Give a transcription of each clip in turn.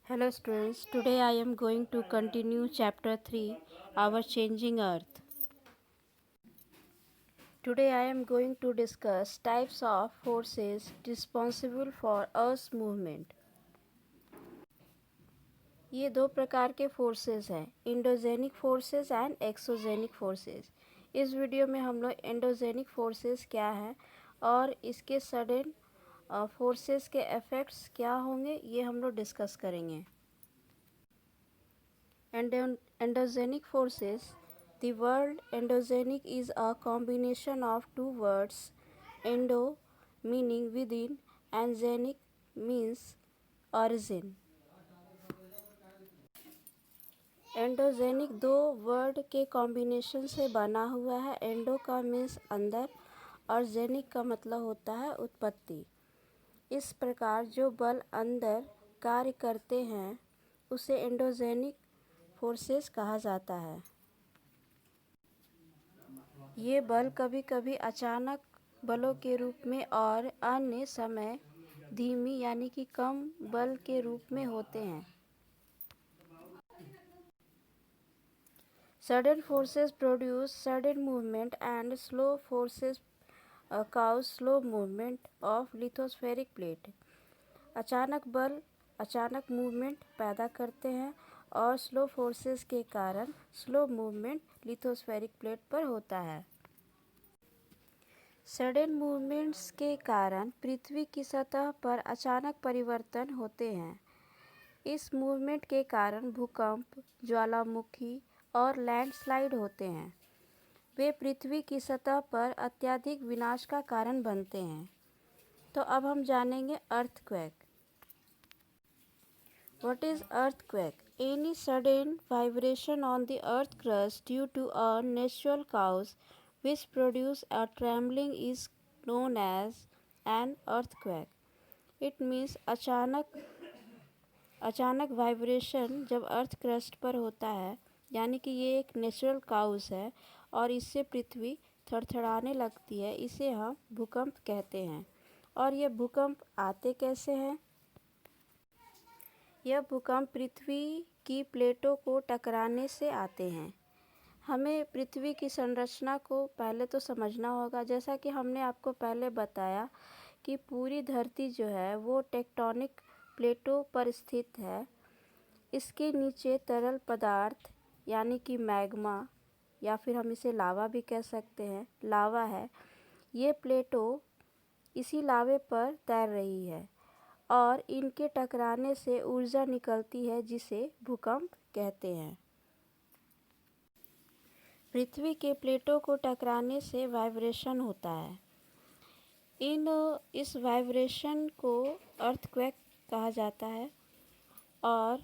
Hello students, today I am going to continue chapter 3, Our Changing Earth. Today I am going to discuss types of forces responsible for Earth's movement. ये दो प्रकार के forces हैं, endogenic forces and exogenic forces. इस video में हम लोग endogenic forces क्या है और इसके सडन फोर्सेस के इफ़ेक्ट्स क्या होंगे ये हम लोग डिस्कस करेंगे। Endogenic forces. The word endogenic is a combination of two words, endo meaning within and genic means origin. Endogenic दो वर्ड के कॉम्बिनेशन से बना हुआ है। एंडो का मीन्स अंदर और जेनिक का मतलब होता है उत्पत्ति। इस प्रकार जो बल अंदर कार्य करते हैं उसे एंडोजेनिक फोर्सेस कहा जाता है। ये बल कभी कभी अचानक बलों के रूप में और अन्य समय धीमी यानी कि कम बल के रूप में होते हैं। Sudden forces produce sudden movement and slow forces cause slow movement of lithospheric plate. अचानक बल अचानक मूवमेंट पैदा करते हैं और स्लो फोर्सेस के कारण स्लो मूवमेंट लिथोस्फेरिक प्लेट पर होता है। सडन मूवमेंट्स के कारण पृथ्वी की सतह पर अचानक परिवर्तन होते हैं। इस मूवमेंट के कारण भूकंप, ज्वालामुखी और लैंडस्लाइड होते हैं। वे पृथ्वी की सतह पर अत्यधिक विनाश का कारण बनते हैं। तो अब हम जानेंगे earthquake. What is earthquake? Any sudden vibration on the earth crust due to a natural cause which produce a trembling is known as an earthquake. It means अचानक वाइब्रेशन जब अर्थ क्रस्ट पर होता है, यानी कि ये एक नेचुरल काउस है और इससे पृथ्वी थरथराने लगती है, इसे हम भूकंप कहते हैं। और ये भूकंप आते कैसे हैं? यह भूकंप पृथ्वी की प्लेटों को टकराने से आते हैं। हमें पृथ्वी की संरचना को पहले तो समझना होगा। जैसा कि हमने आपको पहले बताया कि पूरी धरती जो है वो टेक्टोनिक प्लेटों पर स्थित है। इसके नीचे तरल पदार्थ यानी कि मैग्मा या फिर हम इसे लावा भी कह सकते हैं, लावा है। ये प्लेटों इसी लावे पर तैर रही है और इनके टकराने से ऊर्जा निकलती है जिसे भूकंप कहते हैं। पृथ्वी के प्लेटों को टकराने से वाइब्रेशन होता है। इस वाइब्रेशन को अर्थक्वेक कहा जाता है। और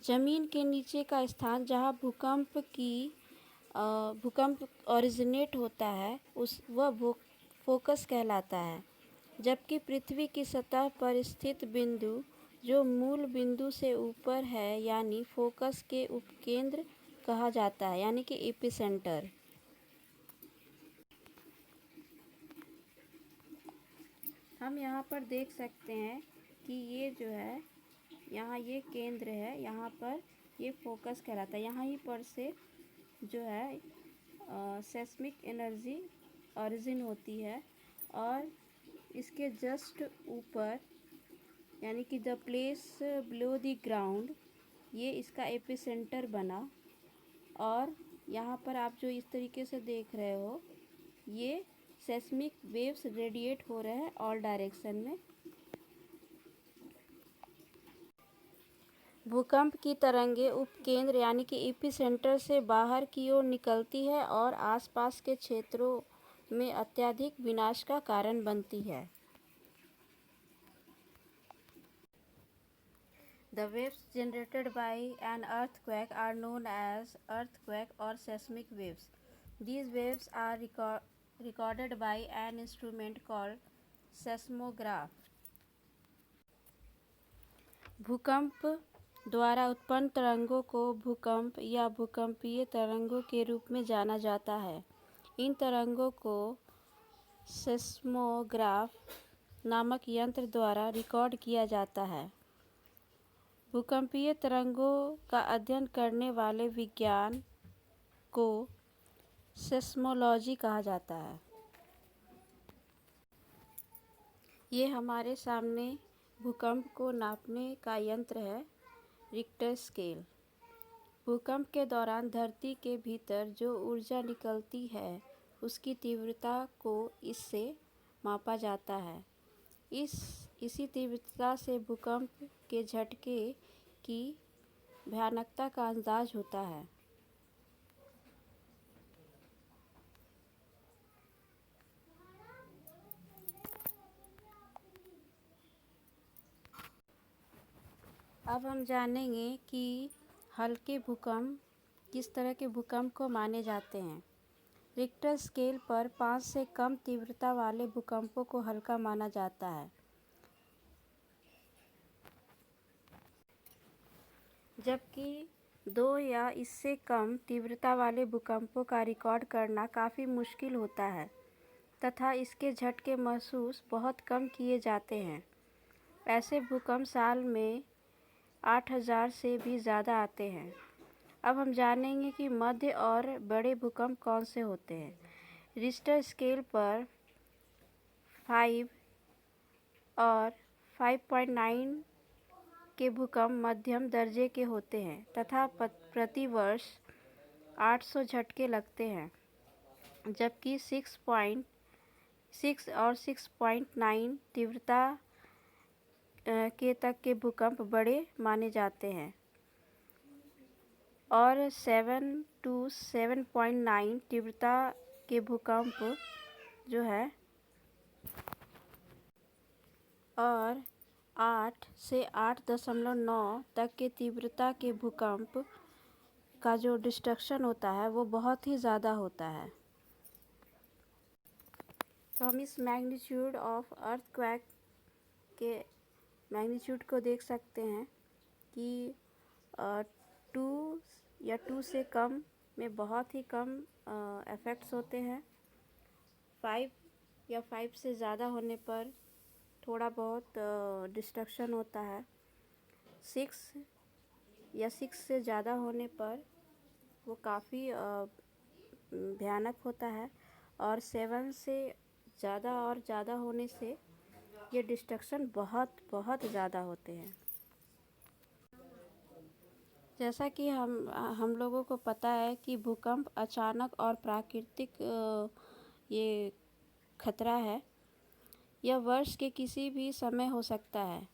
ज़मीन के नीचे का स्थान जहाँ भूकंप ओरिजिनेट होता है वह फोकस कहलाता है, जबकि पृथ्वी की सतह पर स्थित बिंदु जो मूल बिंदु से ऊपर है यानी फोकस के उपकेंद्र कहा जाता है, यानी कि एपिसेंटर। हम यहाँ पर देख सकते हैं कि ये जो है यहाँ ये केंद्र है, यहाँ पर ये फोकस कहलाता है। यहाँ ही पर से जो है सेस्मिक एनर्जी ओरिजिन होती है और इसके जस्ट ऊपर यानी कि the place below the ground ये इसका एपिसेंटर बना। और यहाँ पर आप जो इस तरीके से देख रहे हो ये सेस्मिक वेव्स रेडिएट हो रहे हैं ऑल डायरेक्शन में। भूकंप की तरंगें उपकेंद्र यानी कि एपिसेंटर से बाहर की ओर निकलती है और आसपास के क्षेत्रों में अत्यधिक विनाश का कारण बनती है। The waves generated by an earthquake are known as earthquake or seismic waves. These waves are recorded by an instrument called seismograph. भूकंप द्वारा उत्पन्न तरंगों को भूकंप या भूकंपीय तरंगों के रूप में जाना जाता है। इन तरंगों को सेस्मोग्राफ नामक यंत्र द्वारा रिकॉर्ड किया जाता है। भूकंपीय तरंगों का अध्ययन करने वाले विज्ञान को सेस्मोलॉजी कहा जाता है। ये हमारे सामने भूकंप को नापने का यंत्र है, रिक्टर स्केल। भूकंप के दौरान धरती के भीतर जो ऊर्जा निकलती है उसकी तीव्रता को इससे मापा जाता है। इसी तीव्रता से भूकंप के झटके की भयानकता का अंदाज होता है। अब हम जानेंगे कि हल्के भूकंप किस तरह के भूकंप को माने जाते हैं। रिक्टर स्केल पर 5 से कम तीव्रता वाले भूकंपों को हल्का माना जाता है, जबकि 2 या इससे कम तीव्रता वाले भूकंपों का रिकॉर्ड करना काफ़ी मुश्किल होता है तथा इसके झटके महसूस बहुत कम किए जाते हैं। ऐसे भूकंप साल में 8000 से भी ज़्यादा आते हैं। अब हम जानेंगे कि मध्य और बड़े भूकंप कौन से होते हैं। रिक्टर स्केल पर 5 और 5.9 के भूकंप मध्यम दर्जे के होते हैं तथा प्रति वर्ष 800 झटके लगते हैं, जबकि 6.6 और 6.9 तीव्रता के तक के भूकंप बड़े माने जाते हैं और 7 to 7.9 तीव्रता के भूकंप जो है और 8 से 8.9 तक के तीव्रता के भूकंप का जो डिस्ट्रक्शन होता है वो बहुत ही ज़्यादा होता है। तो हम इस मैग्नीट्यूड ऑफ अर्थक्वेक के मैग्नीट्यूड को देख सकते हैं कि 2 या 2 से कम में बहुत ही कम इफ़ेक्ट्स होते हैं। 5 या 5 से ज़्यादा होने पर थोड़ा बहुत डिस्ट्रक्शन होता है। 6 या 6 से ज़्यादा होने पर वो काफ़ी भयानक होता है और 7 से ज़्यादा और ज़्यादा होने से ये डिस्ट्रक्शन बहुत बहुत ज़्यादा होते हैं। जैसा कि हम लोगों को पता है कि भूकंप अचानक और प्राकृतिक ये खतरा है। यह वर्ष के किसी भी समय हो सकता है।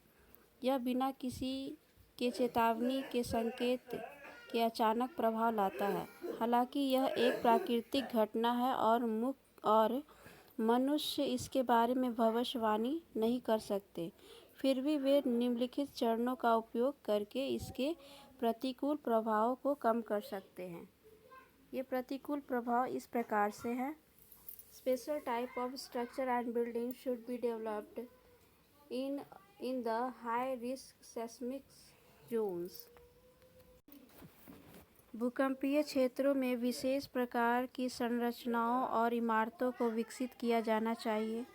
यह बिना किसी के चेतावनी के संकेत के अचानक प्रभाव लाता है। हालांकि यह एक प्राकृतिक घटना है और मनुष्य इसके बारे में भविष्यवाणी नहीं कर सकते, फिर भी वे निम्नलिखित चरणों का उपयोग करके इसके प्रतिकूल प्रभावों को कम कर सकते हैं। ये प्रतिकूल प्रभाव इस प्रकार से हैं। Special type of structure and building should be developed in the high risk seismic zones. भूकंपीय क्षेत्रों में विशेष प्रकार की संरचनाओं और इमारतों को विकसित किया जाना चाहिए।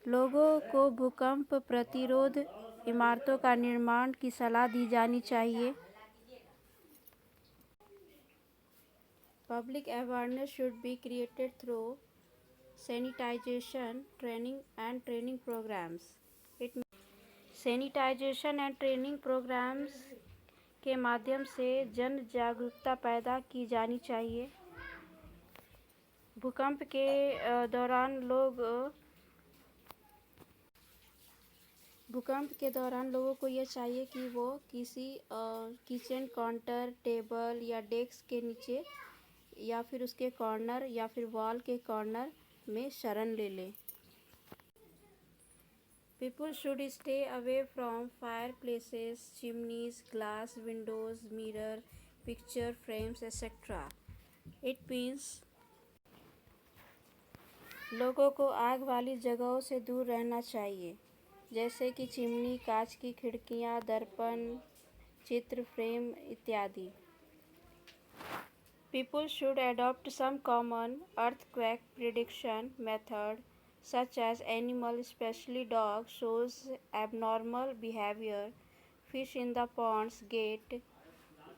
लोगों को भूकंप प्रतिरोध इमारतों का निर्माण की सलाह दी जानी चाहिए। Public awareness should be created through sanitation training programs. Sanitization and training programs के माध्यम से जन जागरूकता पैदा की जानी चाहिए। भूकंप के दौरान लोगों को यह चाहिए कि वो किसी किचन काउंटर, टेबल या डेस्क के नीचे या फिर उसके कॉर्नर या फिर वॉल के कॉर्नर में शरण ले लें। People should stay away from fireplaces, chimneys, glass windows, mirror, picture frames, etc. It means लोगों को आग वाली जगहों से दूर रहना चाहिए, जैसे कि चिमनी, कांच की खिड़कियां, दर्पण, चित्र फ्रेम इत्यादि। People should adopt some common earthquake prediction method such as animal, especially dogs, shows abnormal behavior. Fish in the ponds get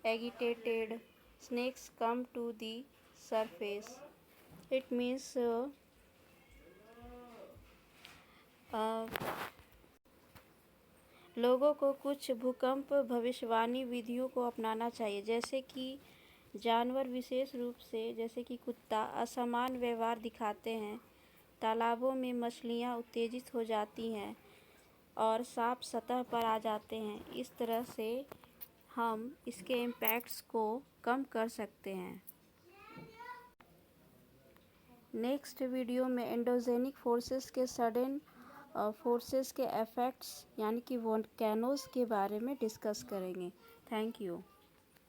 agitated. Snakes come to the surface. It means uh, लोगों को कुछ भूकंप भविष्यवाणी विधियों को अपनाना चाहिए, जैसे कि जानवर विशेष रूप से जैसे कि कुत्ता असामान्य व्यवहार दिखाते हैं, तालाबों में मछलियाँ उत्तेजित हो जाती हैं और सांप सतह पर आ जाते हैं। इस तरह से हम इसके इम्पैक्ट्स को कम कर सकते हैं। नेक्स्ट वीडियो में एंडोजेनिक फोर्सेस के सडन फोर्सेस के इफ़ेक्ट्स यानी कि वोल्केनोज के बारे में डिस्कस करेंगे। Thank you.